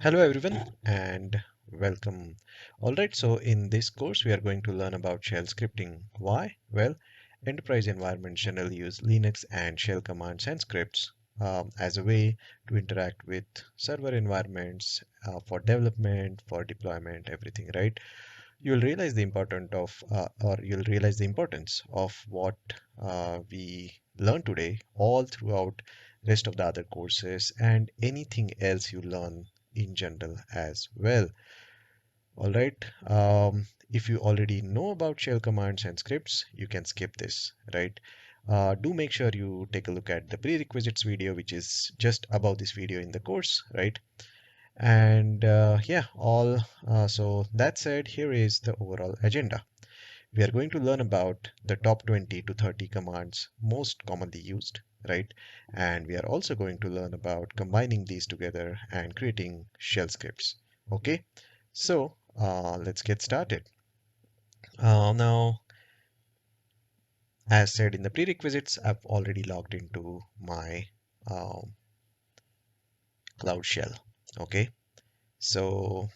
Hello everyone and welcome. Alright, so in this course we are going to learn about shell scripting. Why? Well, enterprise environments generally use Linux and shell commands and scripts as a way to interact with server environments for development, for deployment, everything, right? You'll realize the importance of or you'll realize the importance of what we learn today all throughout rest of the other courses and anything else you learn in general as well. All right. If you already know about shell commands and scripts, you can skip this, right? Do make sure you take a look at the prerequisites video, which is just above this video in the course, right? And yeah, all. So that said, here is the overall agenda. We are going to learn about the top 20 to 30 commands most commonly used, right? And we are also going to learn about combining these together and creating shell scripts. Okay, so let's get started. Now, as said in the prerequisites, I've already logged into my um, Cloud Shell. Okay, so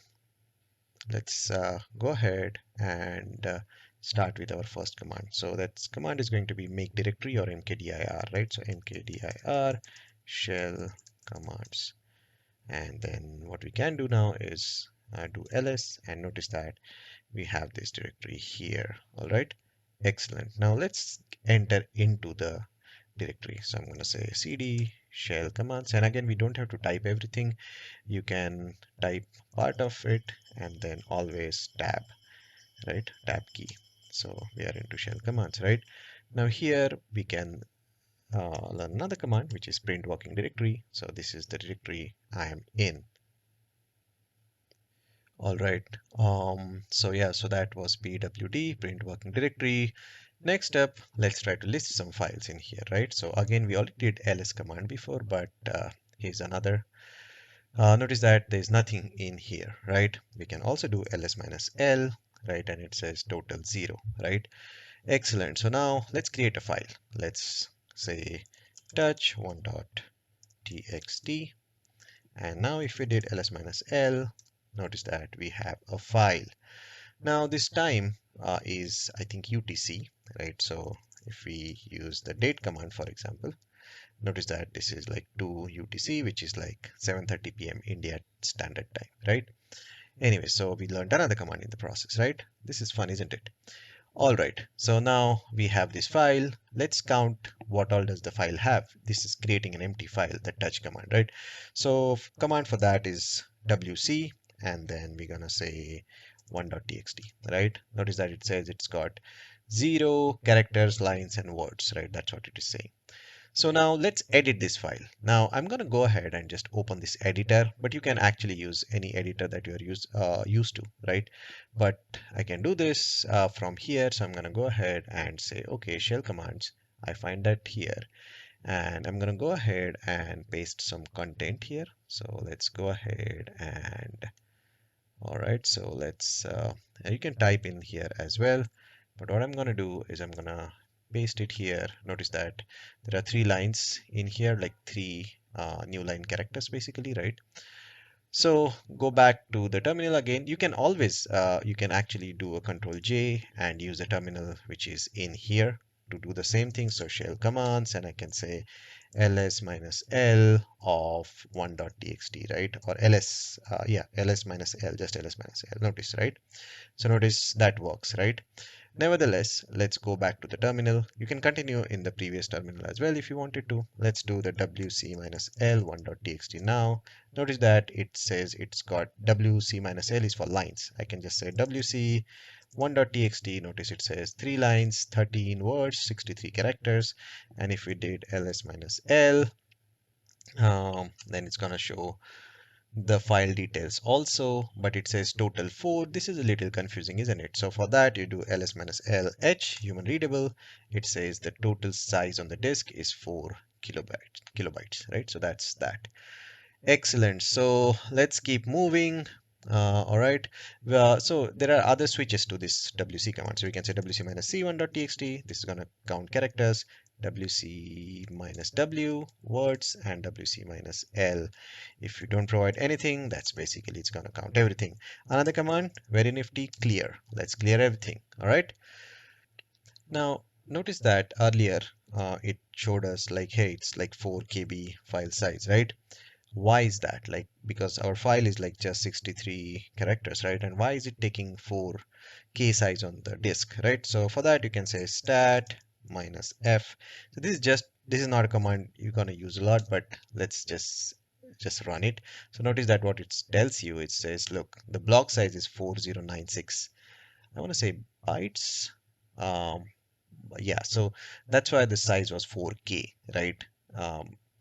let's go ahead and start with our first command. So that command is going to be make directory or mkdir, right? So mkdir shell commands. And then what we can do now is do ls, and notice that we have this directory here. All right, excellent. Now let's enter into the directory. So I'm going to say cd shell commands, and again we don't have to type everything. You can type part of it and then always tab, right? Tab key. So we are into shell commands, right? Now here we can learn another command, which is print working directory. So this is the directory I am in. All right. So yeah, so that was pwd, print working directory. Next up, let's try to list some files in here, right? So again, we already did ls command before, but here's another. Notice that there's nothing in here, right? We can also do ls minus l, right? And it says total 0, right? Excellent. So now let's create a file. Let's say touch1.txt. And now if we did ls minus l, notice that we have a file. Now this time is, I think, UTC, right? So if we use the date command, for example, notice that this is like 2 UTC, which is like 7:30 p.m. India Standard Time, right? Anyway, so we learned another command in the process, right? This is fun, isn't it? All right, so now we have this file. Let's count what all does the file have. This is creating an empty file, the touch command, right? So command for that is wc, and then we're gonna say 1.txt, right? Notice that it says it's got 0 characters, lines, and words, right? That's what it is saying. So now let's edit this file. Now I'm going to go ahead and just open this editor, but you can actually use any editor that you're used to, right? But I can do this from here. So I'm going to go ahead and say, okay, shell commands. I find that here, and I'm going to go ahead and paste some content here. So let's go ahead and, all right, so let's, you can type in here as well. But what I'm going to do is I'm going to paste it here. Notice that there are 3 lines in here, like 3 new line characters basically, right? So go back to the terminal again. You can always, you can actually do a Control J and use the terminal which is in here to do the same thing. So shell commands, and I can say ls minus l of 1.txt, right? Or ls, yeah, ls minus l, just ls minus l. Notice, right? So notice that works, right? Nevertheless, let's go back to the terminal. You can continue in the previous terminal as well if you wanted to. Let's do the wc minus l 1.txt now. Notice that it says it's got wc minus l is for lines. I can just say wc 1.txt. Notice it says 3 lines, 13 words, 63 characters. And if we did ls minus l, then it's going to show the file details also, but it says total 4. This is a little confusing, isn't it? So for that, you do ls minus lh, human readable. It says the total size on the disk is 4 kilobytes, right? So that's that. Excellent. So let's keep moving. All right. So there are other switches to this wc command. So we can say wc minus c1.txt. This is going to count characters. wc minus w words and wc minus l. If you don't provide anything, that's basically it's going to count everything. Another command, very nifty, clear. Let's clear everything. All right. Now notice that earlier it showed us like, hey, it's like 4 KB file size, right? Why is that? Like, because our file is like just 63 characters, right? And why is it taking 4K size on the disk, right? So for that, you can say stat minus F. So this is not a command you're gonna use a lot, but let's just run it. So notice that what it tells you, it says, look, the block size is 4096. I want to say bytes. Um, yeah, so that's why the size was 4K, right?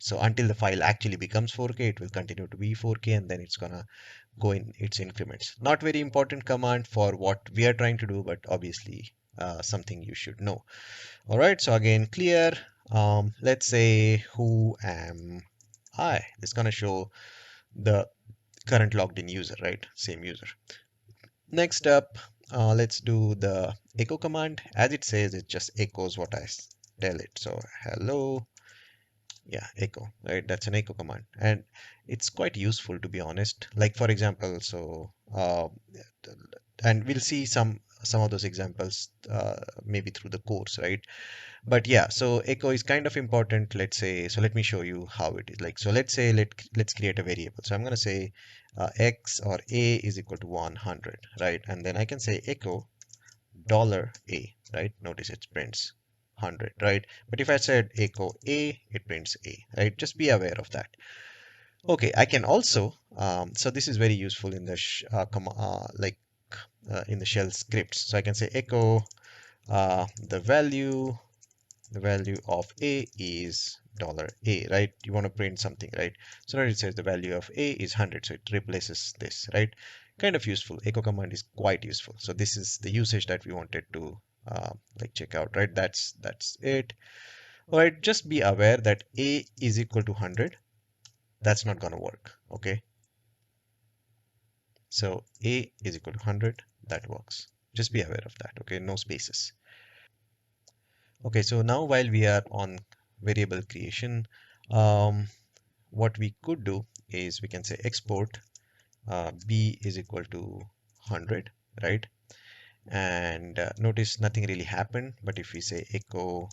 So until the file actually becomes 4K, it will continue to be 4K, and then it's gonna go in its increments. Not very important command for what we are trying to do, but obviously something you should know. All right, so again, clear. Let's say who am I? It's gonna show the current logged in user, right? Same user. Next up, let's do the echo command. As it says, it just echoes what I tell it. So hello, yeah, echo, right? That's an echo command, and it's quite useful to be honest. Like for example, and we'll see some of those examples maybe through the course, right? But yeah, so echo is kind of important. Let's say, so let me show you how it is. Like, so let's say let's create a variable. So I'm going to say x or a is equal to 100, right? And then I can say echo dollar a, right? Notice it prints 100, right? But if I said echo a, it prints a, right? Just be aware of that. Okay, I can also, so this is very useful in the in the shell scripts. So I can say echo the value of a is dollar $a, right? You want to print something, right? So now it says the value of a is 100, so it replaces this, right? Kind of useful. Echo command is quite useful. So this is the usage that we wanted to like check out, right? That's it. All right, just be aware that a is equal to 100. That's not going to work, okay? So a is equal to 100, that works. Just be aware of that, okay? No spaces. Okay, so now while we are on variable creation, what we could do is we can say export b is equal to 100, right? And notice nothing really happened, but if we say echo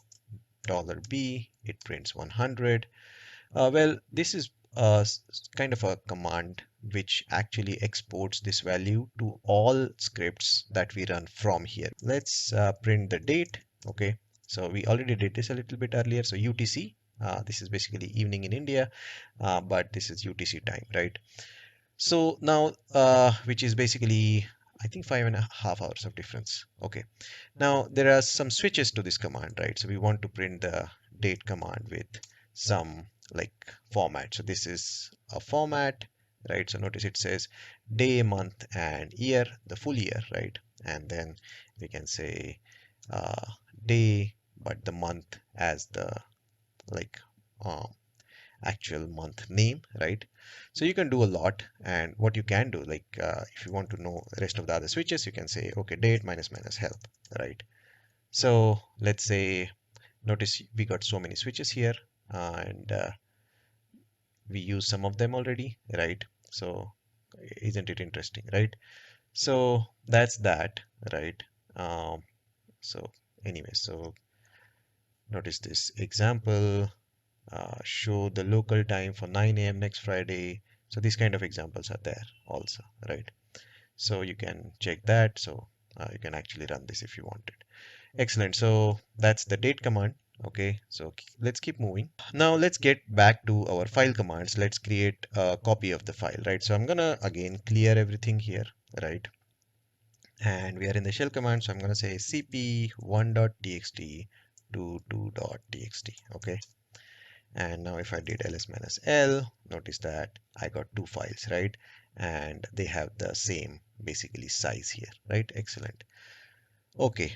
dollar $b, it prints 100. Well, this is kind of a command which actually exports this value to all scripts that we run from here. Let's print the date. Okay, so we already did this a little bit earlier. So UTC, this is basically evening in India, but this is UTC time, right? So now, which is basically, I think 5.5 hours of difference. Okay. Now there are some switches to this command, right? So we want to print the date command with some like format. So this is a format, right? So notice it says day, month, and year, the full year, right? And then we can say uh, day, but the month as the like uh, actual month name, right? So you can do a lot, and what you can do, like if you want to know the rest of the other switches, you can say okay, date minus minus help, right? So let's say, notice we got so many switches here, and we use some of them already, right? So isn't it interesting, right? So that's that, right? um, so anyway, so notice this example, show the local time for 9 a.m. next Friday. So these kind of examples are there also, right? So you can check that. So you can actually run this if you wanted. Excellent. So that's the date command. Okay, so let's keep moving. Now let's get back to our file commands. Let's create a copy of the file, right? So I'm gonna again clear everything here, right? And we are in the shell command, so I'm gonna say cp1.txt to 2.txt. Okay. And now if I did ls minus l, notice that I got two files, right? And they have the same basically size here, right? Excellent. Okay.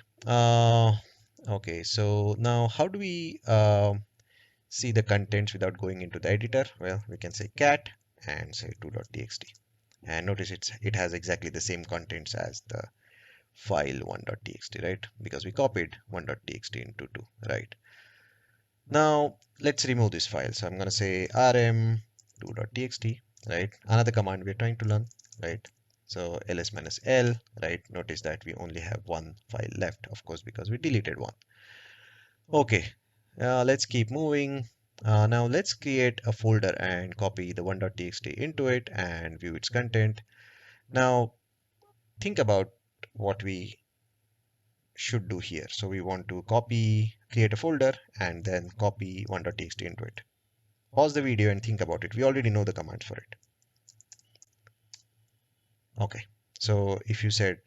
Okay, so now how do we see the contents without going into the editor? Well, we can say cat and say 2.txt. And notice it has exactly the same contents as the file 1.txt, right? Because we copied 1.txt into 2, right? Now let's remove this file. So I'm going to say rm2.txt, right? Another command we're trying to learn, right? So ls minus l, right? Notice that we only have one file left, of course, because we deleted one. Okay, let's keep moving. Now let's create a folder and copy the 1.txt into it and view its content. Now think about what we should do here. So we want to create a folder and then copy 1.txt into it. Pause the video and think about it. We already know the commands for it. Okay, so if you said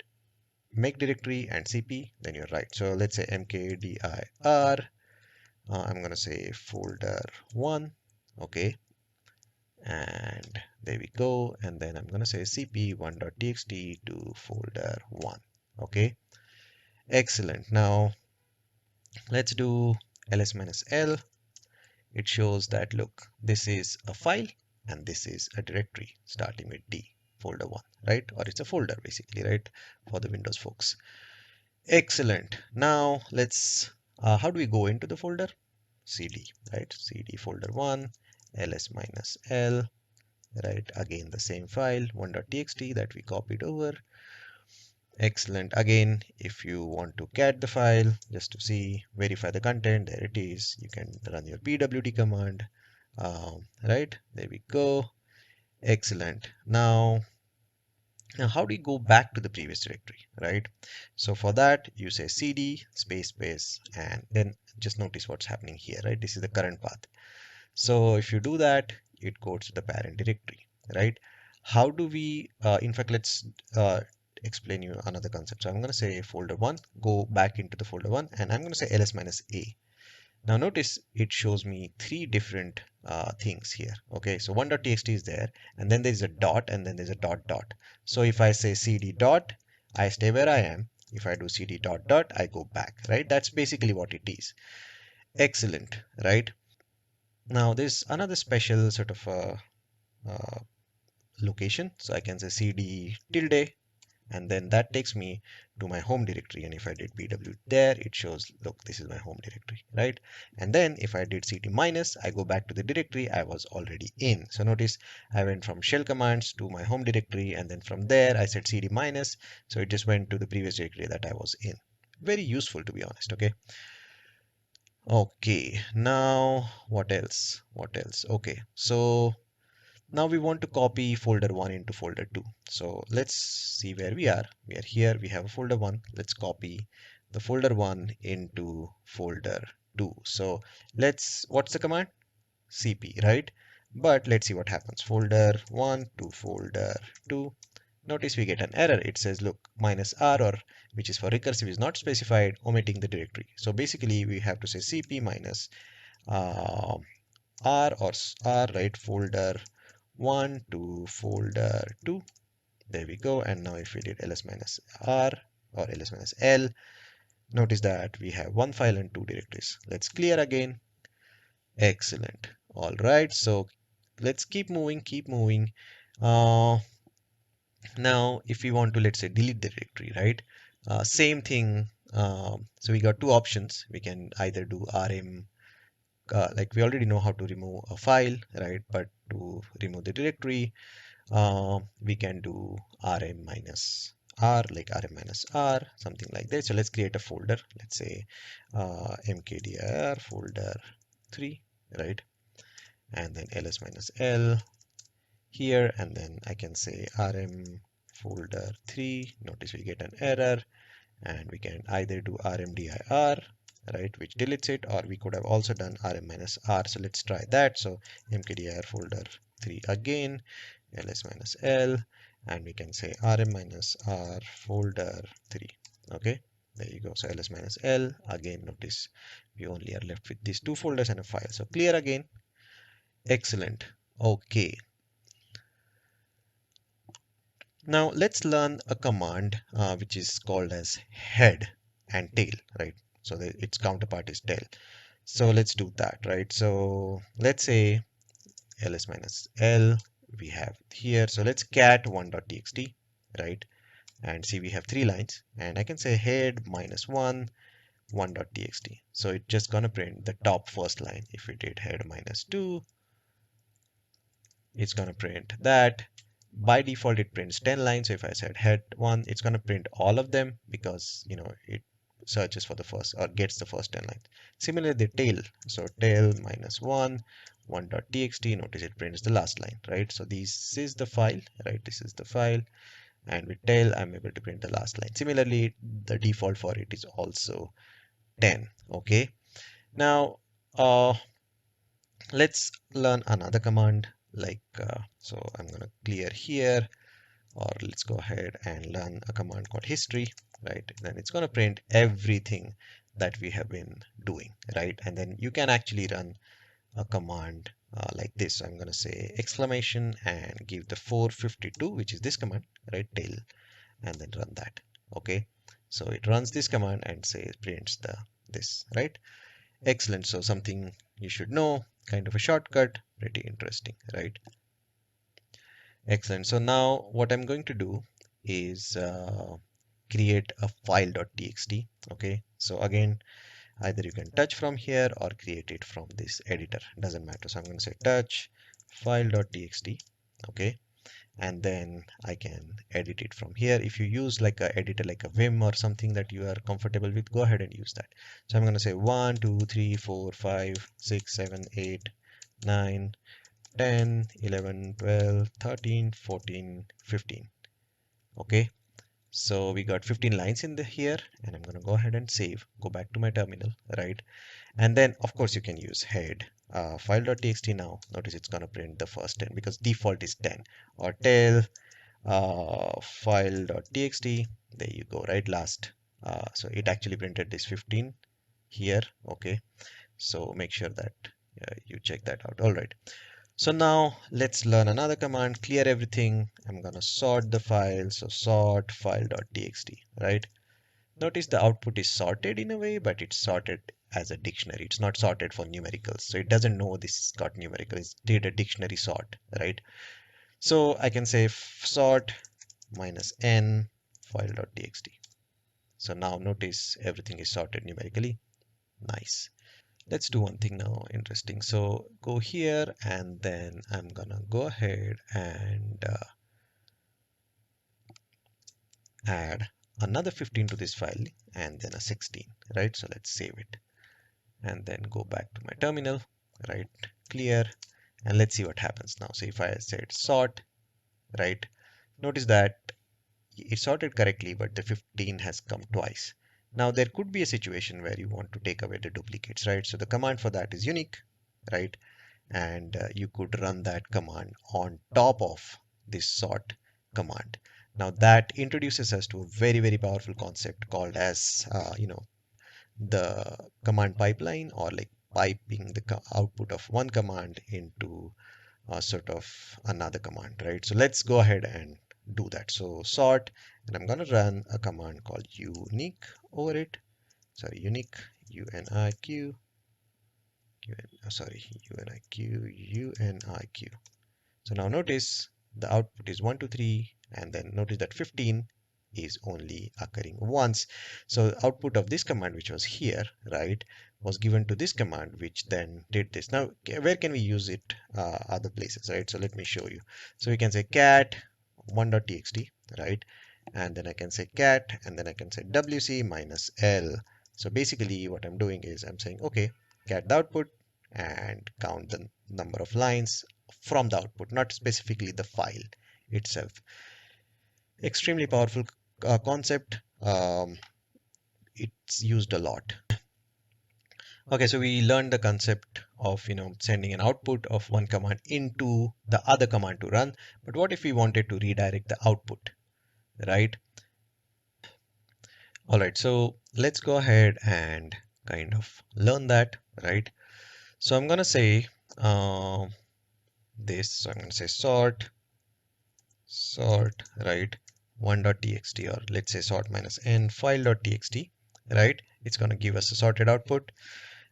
make directory and cp, then you're right. So let's say mkdir, I'm going to say folder1, okay, and there we go. And then I'm going to say cp1.txt to folder1, okay, excellent. Now let's do ls minus l. It shows that, look, this is a file and this is a directory starting with D, folder1, right? Or it's a folder basically, right? For the Windows folks. Excellent. Now let's, how do we go into the folder? CD, right? CD folder1, ls minus l, right? Again, the same file, 1.txt that we copied over. Excellent. Again, if you want to cat the file just to see, verify the content, there it is. You can run your pwd command. Right, there we go. Excellent. Now how do you go back to the previous directory, right? So for that, you say cd space space, and then just notice what's happening here, right? This is the current path. So if you do that, it goes to the parent directory, right? How do we, in fact, let's explain you another concept. So I'm going to say folder1, go back into the folder1, and I'm going to say ls minus a. Now notice it shows me three different things here. Okay, so 1.txt is there, and then there's a dot, and then there's a dot dot. So if I say cd dot, I stay where I am. If I do cd dot dot, I go back, right? That's basically what it is. Excellent, right? Now there's another special sort of uh, location. So I can say cd tilde, and then that takes me to my home directory. And if I did pw there, it shows, look, this is my home directory, right? And then if I did cd minus, I go back to the directory I was already in. So notice I went from shell commands to my home directory, and then from there I said cd minus, so it just went to the previous directory that I was in. Very useful, to be honest. Okay, now what else? Okay, so now we want to copy folder1 into folder2. So let's see where we are. We are here, we have a folder1. Let's copy the folder1 into folder2. So what's the command? Cp, right? But let's see what happens. Folder1 to folder2. Notice we get an error. It says, look, minus r, or which is for recursive, is not specified, omitting the directory. So basically we have to say cp minus uh, r, or r, right, folder1 to folder2. There we go. And now if we did ls minus r or ls minus l, notice that we have one file and two directories. Let's clear again. Excellent. All right, so let's keep moving. uh, Now if we want to, let's say, delete the directory, right? Same thing. So we got two options. We can either do rm, like we already know how to remove a file, right? But to remove the directory, we can do rm minus r, like rm minus r, something like that. So let's create a folder. Let's say mkdir folder 3, right? And then ls minus l here, and then I can say rm folder 3. Notice we get an error, and we can either do rmdir, right, which deletes it, or we could have also done rm minus r. So let's try that. So mkdir folder 3 again, ls minus l, and we can say rm minus r folder 3. Okay, there you go. So ls minus l again. Notice we only are left with these two folders and a file. So clear again. Excellent. Okay, now let's learn a command which is called as head and tail, right? So its counterpart is tail. So let's do that, right? So let's say ls minus l we have here. So let's cat 1.txt, right? And see, we have three lines, and I can say head minus 1 1.txt. So it's just gonna print the top first line. If we did head -2, it's gonna print that. By default, it prints 10 lines. So if I said head 1, it's gonna print all of them because it searches for the first or gets the first 10 lines. Similarly, the tail. So tail -1, 1.txt. Notice it prints the last line, right? So this is the file, right? This is the file. And with tail, I'm able to print the last line. Similarly, the default for it is also 10. Okay. Now, let's learn another command so I'm going to clear here, or let's go ahead and learn a command called history, right? Then it's going to print everything that we have been doing, right? And then you can actually run a command like this. So I'm going to say exclamation and give the 452, which is this command, right? Tail, and then run that. Okay, so it runs this command and says prints this, right? Excellent. So something you should know, kind of a shortcut, pretty interesting, right? Excellent. So now what I'm going to do is create a file.txt. Okay, so again, either you can touch from here or create it from this editor, doesn't matter. So I'm going to say touch file.txt. Okay, and then I can edit it from here. If you use like a editor like a Vim or something that you are comfortable with, go ahead and use that. So I'm going to say 1 2 3 4 5 6 7 8 9 10 11 12 13 14 15. Okay, so we got 15 lines in here, and I'm going to go ahead and save, go back to my terminal, right? And then of course you can use head file.txt. Now notice it's going to print the first 10 because default is 10, or tail file.txt. There you go, right? Last so it actually printed this 15 here. Okay, so make sure that you check that out. All right, so now let's learn another command, clear everything. I'm gonna sort the file, so sort file.txt, right? Notice the output is sorted in a way, but it's sorted as a dictionary. It's not sorted for numericals, so it doesn't know this got numerical. It did a dictionary sort, right? So I can say sort -n file.txt. So now notice everything is sorted numerically. Nice. Let's do one thing now, interesting. So go here, and then I'm gonna go ahead and add another 15 to this file, and then a 16, right? So let's save it and then go back to my terminal, right? Clear, and let's see what happens now. So if I said sort, right, notice that it sorted correctly, but the 15 has come twice. Now there could be a situation where you want to take away the duplicates, right? So the command for that is unique, right? And you could run that command on top of this sort command. Now that introduces us to a very, very powerful concept called as, the command pipeline, or like piping the output of one command into sort of another command, right? So let's go ahead and do that. So sort, and I'm going to run a command called unique over it. Sorry, unique, uniq, uniq. So now notice the output is 1 2 3, and then notice that 15 is only occurring once. So the output of this command, which was here, right, was given to this command, which then did this. Now where can we use it? Other places, right? So let me show you. So we can say cat 1.txt, right, and then I can say cat, and then I can say wc -l. So basically what I'm doing is I'm saying, okay, cat the output and count the number of lines from the output, not specifically the file itself. Extremely powerful concept. It's used a lot. Okay, so we learned the concept of sending an output of one command into the other command to run. But what if we wanted to redirect the output, right? All right, so let's go ahead and kind of learn that, right? So I'm gonna say this. So I'm gonna say sort, right, 1.txt, or let's say sort -n file.txt, right? It's going to give us a sorted output.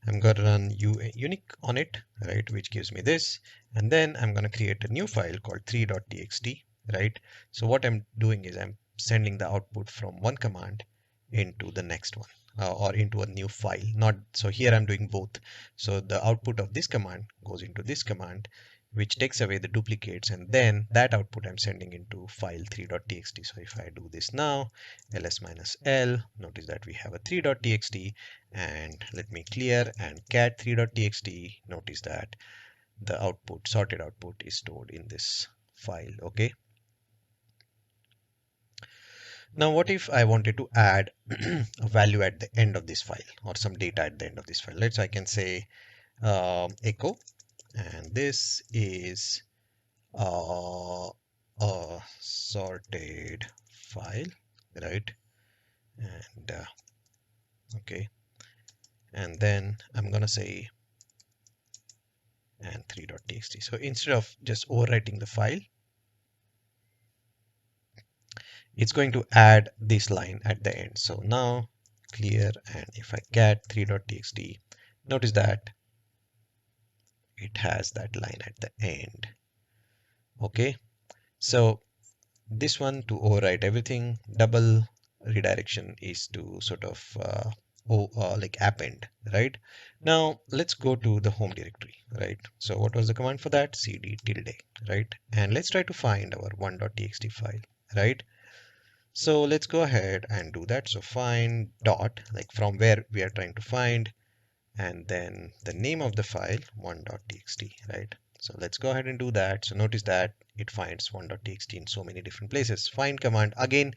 I'm going to run unique on it, right, which gives me this, and then I'm going to create a new file called 3.txt, right? So what I'm doing is I'm sending the output from one command into the next one, or into a new file. Not so here I'm doing both. So the output of this command goes into this command, which takes away the duplicates, and then that output I'm sending into file 3.txt. So if I do this now, ls-l, notice that we have a 3.txt, and let me clear and cat 3.txt. Notice that the output, sorted output, is stored in this file. Okay. Now, what if I wanted to add a value at the end of this file, or some data at the end of this file? Let's I can say echo, and this is a sorted file, right? And okay, and then I'm gonna say and 3.txt. So instead of just overwriting the file, it's going to add this line at the end. So now clear, and if I cat 3.txt, notice that it has that line at the end. Okay, so this one to overwrite everything, double redirection is to sort of like append, right? Now let's go to the home directory, right? So what was the command for that? Cd tilde, right? And let's try to find our 1.txt file, right? So let's go ahead and do that. So find dot, like from where we are trying to find, and then the name of the file 1.txt, right? So let's go ahead and do that. So notice that it finds 1.txt in so many different places. Find command again,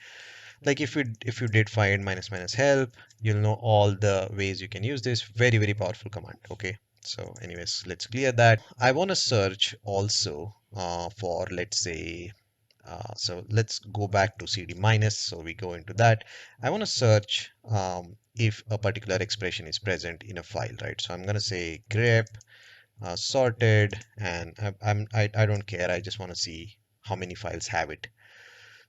like if you did find minus minus help, you'll know all the ways you can use this. Very, very powerful command. Okay, so anyways, let's clear that. I want to search also for, let's say, so let's go back to cd minus. So we go into that. I want to search if a particular expression is present in a file, right? So I'm going to say grep sorted, and I don't care. I just want to see how many files have it.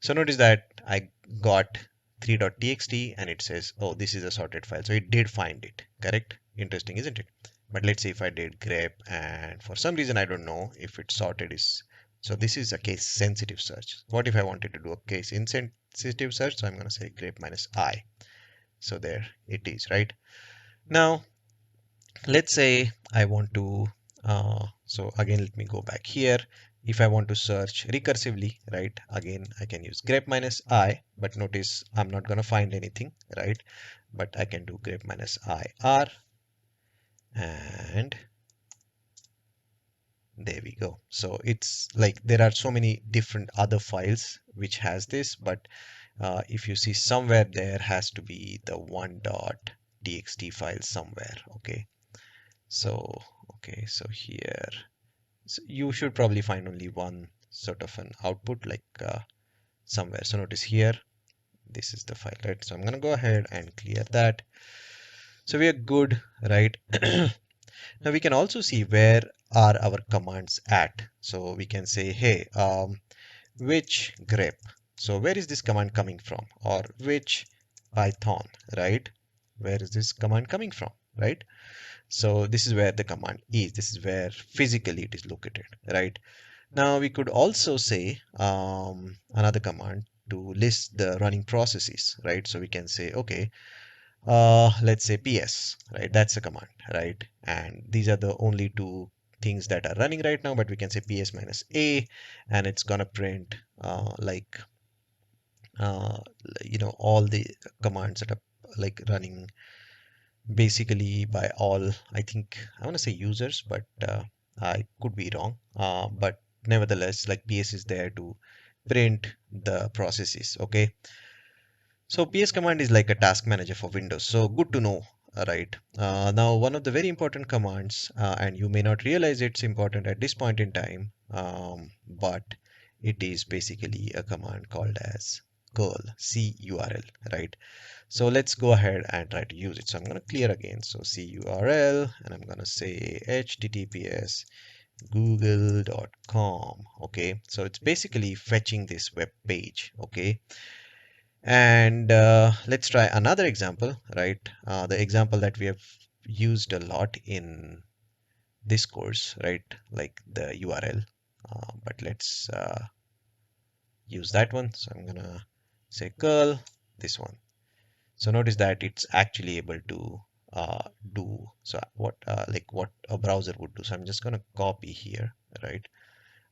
So notice that I got 3.txt and it says, oh, this is a sorted file. So it did find it, correct? Interesting, isn't it? But let's say if I did grep, and for some reason I don't know if it's sorted is, so this is a case sensitive search. What if I wanted to do a case insensitive search? So I'm going to say grep minus I. So there it is, right? Now let's say I want to, so again, let me go back here. If I want to search recursively, right, again, I can use grep minus I, but notice I'm not going to find anything, right? But I can do grep minus I R, and there we go. So it's like there are so many different other files which has this, but if you see somewhere, there has to be the 1.txt file somewhere. Okay. So, okay, so here, so you should probably find only one sort of an output, like somewhere. So notice here, this is the file, right? So I'm going to go ahead and clear that. So we are good, right? Now we can also see where are our commands at. So we can say, hey, which grep? So where is this command coming from? Or which Python, right? Where is this command coming from, right? So this is where the command is. This is where physically it is located, right? Now we could also say another command to list the running processes, right? So we can say, okay, let's say ps, right? That's a command, right? And these are the only two things that are running right now, but we can say ps minus a, and it's gonna print uh, all the commands that are like running basically by all, I think I want to say users, but I could be wrong. But nevertheless, like ps is there to print the processes. Okay, so ps command is like a task manager for windows, so good to know. Right, now one of the very important commands, and you may not realize it's important at this point in time, but it is basically a command called as curl, curl, right? So let's go ahead and try to use it. So I'm going to clear again. So curl, and I'm going to say https google.com. Okay, so it's basically fetching this web page. Okay, and let's try another example, right? The example that we have used a lot in this course, right? Like the URL, but let's use that one. So I'm gonna say curl this one. So notice that it's actually able to do so what like what a browser would do. So I'm just going to copy here, right?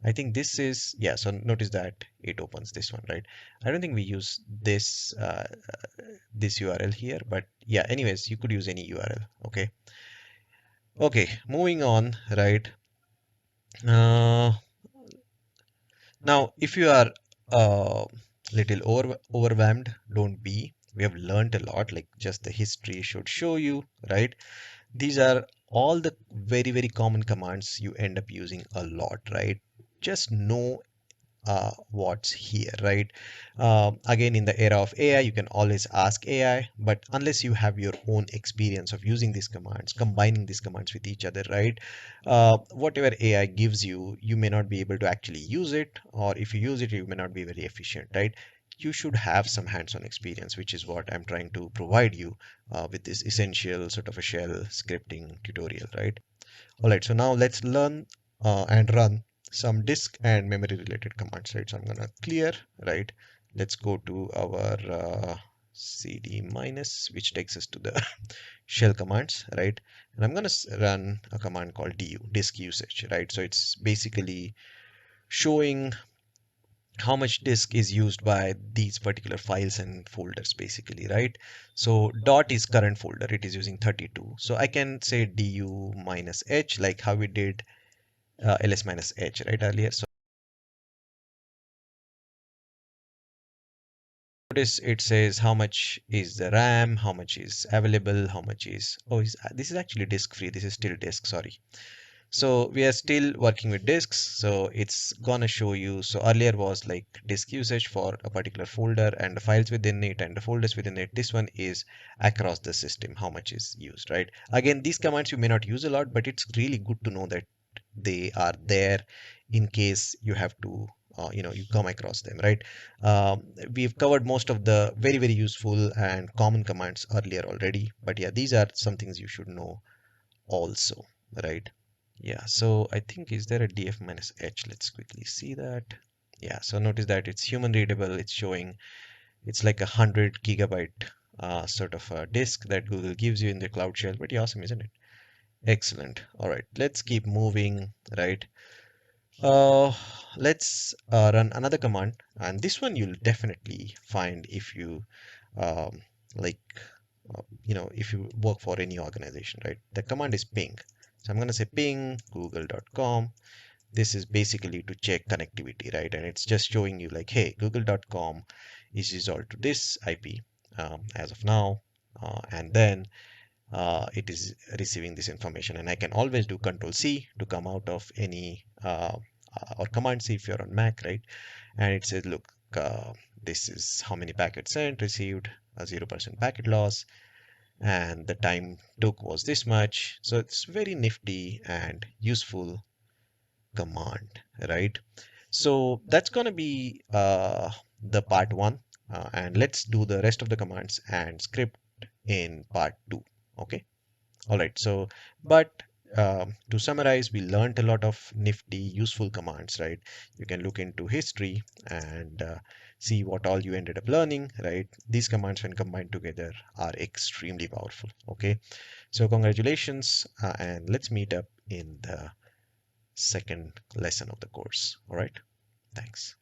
I think this is, yeah, so notice that it opens this one, right? I don't think we use this URL here, but yeah, anyways, you could use any URL, okay? Okay, moving on, right? Uh, Now, if you are a little overwhelmed, don't be. We have learned a lot, like just the history should show you, right? These are all the very, very common commands you end up using a lot, right? Just know what's here, right? Again, in the era of AI, you can always ask AI, but unless you have your own experience of using these commands, combining these commands with each other, right? Whatever AI gives you, you may not be able to actually use it, or if you use it, you may not be very efficient, right? You should have some hands-on experience, which is what I'm trying to provide you with this essential sort of a shell scripting tutorial, right? All right, so now let's learn and run some disk and memory related commands, right? So I'm gonna clear, right? Let's go to our cd minus, which takes us to the shell commands, right? And I'm gonna run a command called du, disk usage, right? So it's basically showing how much disk is used by these particular files and folders basically, right? So dot is current folder, it is using 32. So I can say du minus h, like how we did ls minus h right earlier. So notice it says how much is the RAM, how much is available, how much is, oh, this is actually disk free, this is still disk, sorry. So we are still working with disks, so it's gonna show you. So earlier was like disk usage for a particular folder and the files within it and the folders within it. This one is across the system, how much is used, right? Again, these commands you may not use a lot, but it's really good to know that they are there in case you have to you come across them, right? We've covered most of the very, very useful and common commands earlier already, but yeah, these are some things you should know also, right? Yeah, so I think, is there a df minus h? Let's quickly see that. Yeah, so notice that it's human readable. It's showing it's like 100 GB sort of a disk that Google gives you in the Cloud Shell. Pretty awesome, isn't it? Excellent. All right, let's keep moving, right? Uh, let's run another command, and this one you'll definitely find if you um, like if you work for any organization, right? The command is ping. So I'm going to say ping google.com. This is basically to check connectivity, right? And it's just showing you like, hey, google.com is resolved to this IP as of now, and then it is receiving this information. And I can always do Control C to come out of any or Command C if you're on Mac, right? And it says, look, this is how many packets sent, received, a 0% packet loss, and the time took was this much. So it's very nifty and useful command, right? So that's going to be the part one, and let's do the rest of the commands and script in part two. Okay. All right. So, but to summarize, we learned a lot of nifty, useful commands, right? You can look into history and see what all you ended up learning, right? These commands, when combined together, are extremely powerful. Okay. So, congratulations, and let's meet up in the second lesson of the course. All right. Thanks.